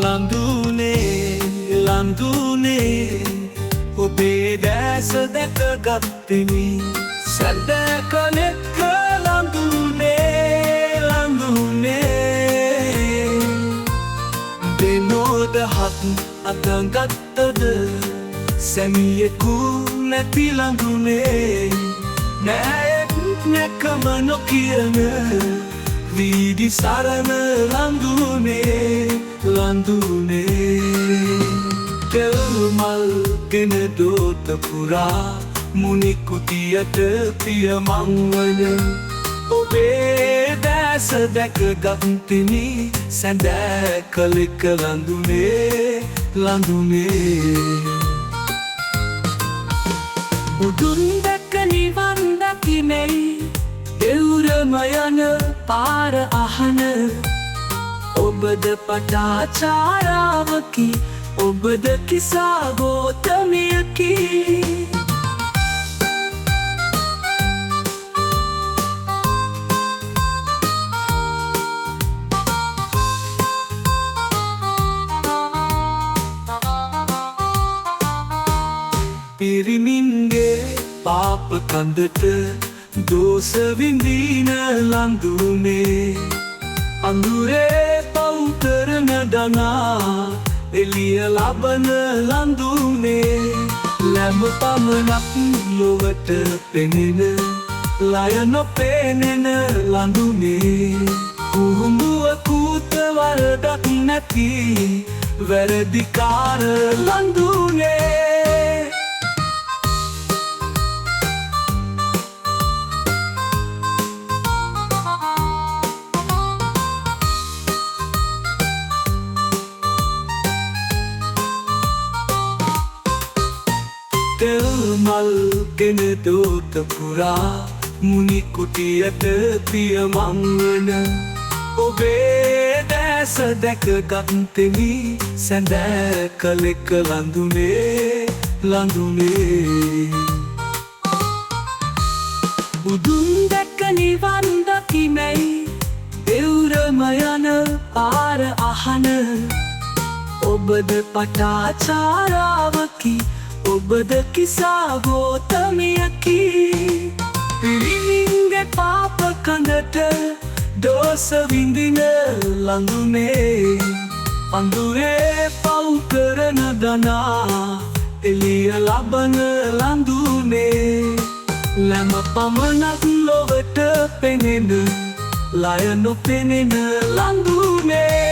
ලඳුනේ ලඳුනේ ඔබේ දැස දැකගත්තෙමි සැදෑ කනෙක්ක ලඳුනේ ලඳුනේ දෙනෝදහත් අතගත්තද සැමියෙකු නැති ලඳුනේ නෑයෙක් නැකම නොකියන වීදි සරණ ලඳුනේ ලඳුනේ තෙල්මල් ගෙන දෝත පුරා මුනිකුටියට පියමංවන ඔබේ දැස දැකගත්තිනි සැඳෑ කලෙක ලඳුනේ ලඳුනේ උදුන් දැක නිවන් දකිමෙයි දෙවුරම යන පාර අහන ඔබද පටාචාරාවකි ඔබද කිසා ගෝතමියකි පිරිමින්ගේ පාප කන්දට දෝස විඳින ලඳුනේ අඳුරේ පව් කරන දනා එළිය ලබන ලඳුනේ ලැබ පමණක් ලොවට පෙනෙන ලය නොපෙනෙන ලඳුනේ කුහුඹුව කූත වරදක් නැති වැරදිකාර ලඳුනේ තෙල්මල් ගෙන දෝත පුරා මුනිකුටියට පියමංවන ඔබේ දැස දැකගත්තෙමි සැඳෑ කලෙක ලඳුනේ ලඳුනේ බුදුන් දැක නිවන් දකිමැයි දෙවුරම යන පාර අහන ඔබද පටාචාරාවකි ඔබද කිසා ගෝතමියකි පිරිමින්ගේ පාප කඳට දෝස විඳින ලඳුනේ අඳුරේ පව් කරන දනා එළිය ලබන ලඳුනේ ලැම පමණක් ලොවට පෙනෙන ලය නොපෙනෙන ලඳුනේ